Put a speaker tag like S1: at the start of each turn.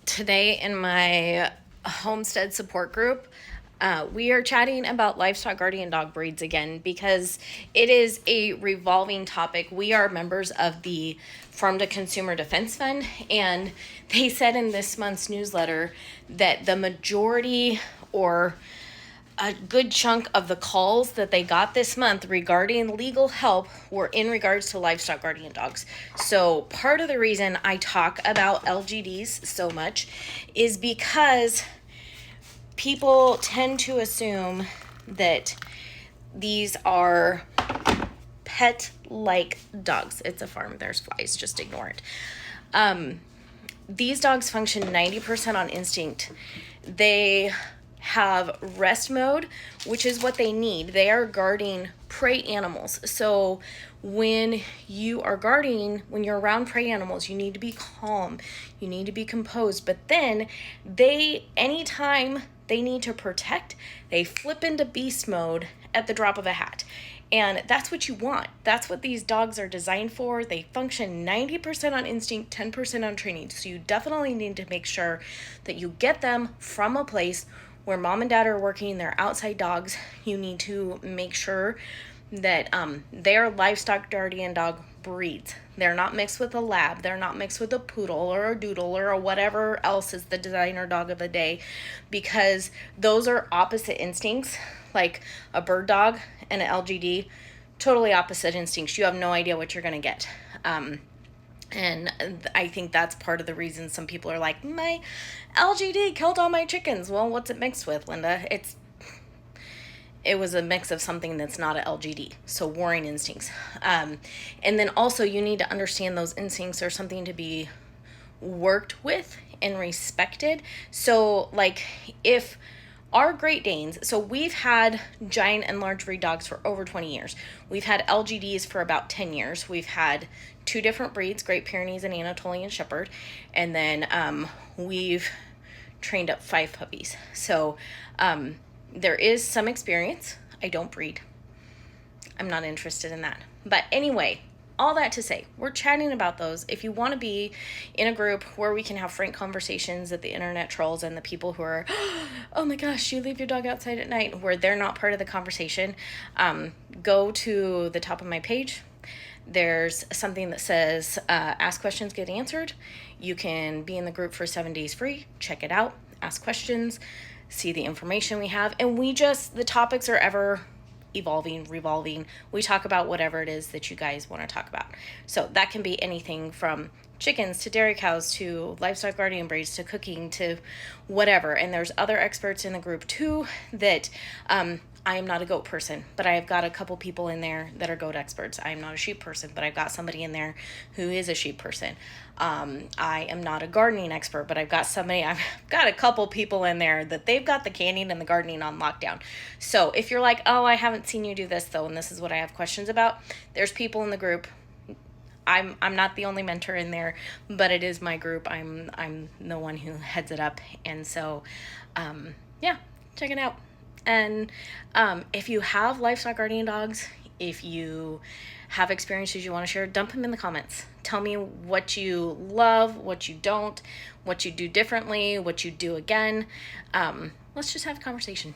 S1: Today in my homestead support group, we are chatting about livestock guardian dog breeds again because it is a revolving topic. We are members of the Farm to Consumer Defense Fund, and they said in this month's newsletter that the majority or a good chunk of the calls that they got this month regarding legal help were in regards to livestock guardian dogs. So part of the reason I talk about LGDs so much is because people tend to assume that these are pet-like dogs. It's a farm, there's flies, just ignore it. These dogs function 90% on instinct. They have rest mode, which is what they need. They are guarding prey animals. So when you are guarding, when you're around prey animals, you need to be calm, you need to be composed. But then anytime they need to protect, they flip into beast mode at the drop of a hat. And that's what you want. That's what these dogs are designed for. They function 90% on instinct, 10% on training. So you definitely need to make sure that you get them from a place where mom and dad are working, they're outside dogs. You need to make sure that they're livestock guardian dog breeds. They're not mixed with a lab. They're not mixed with a poodle or a doodle or whatever else is the designer dog of the day, because those are opposite instincts. Like a bird dog and an LGD, totally opposite instincts. You have no idea what you're gonna get. And I think that's part of the reason some people are like, my LGD killed all my chickens. Well, what's it mixed with, Linda? It was a mix of something that's not an LGD, so warring instincts. And then also you need to understand those instincts are something to be worked with and respected. So like if our Great Danes, so we've had giant and large breed dogs for over 20 years. We've had LGDs for about 10 years. We've had two different breeds, Great Pyrenees and Anatolian Shepherd. And then we've trained up 5 puppies. So there is some experience. I don't breed. I'm not interested in that. But anyway, all that to say, we're chatting about those. If you want to be in a group where we can have frank conversations that the internet trolls and the people who are, oh my gosh, you leave your dog outside at night, where they're not part of the conversation, go to the top of my page. There's something that says ask questions, get answered. You can be in the group for 7 days free. Check it out, ask questions, see the information we have. And the topics are ever evolving, revolving. We talk about whatever it is that you guys want to talk about. So that can be anything from chickens to dairy cows to livestock guardian breeds to cooking to whatever. And there's other experts in the group too that I am not a goat person, but I've got a couple people in there that are goat experts. I am not a sheep person, but I've got somebody in there who is a sheep person. I am not a gardening expert, but I've got a couple people in there that they've got the canning and the gardening on lockdown. So if you're like, oh, I haven't seen you do this though, and this is what I have questions about, there's people in the group. I'm not the only mentor in there, but it is my group. I'm the one who heads it up. And so, yeah, check it out. And if you have livestock guardian dogs, if you have experiences you want to share, dump them in the comments. Tell me what you love, what you don't, what you do differently, what you do again. Let's just have a conversation.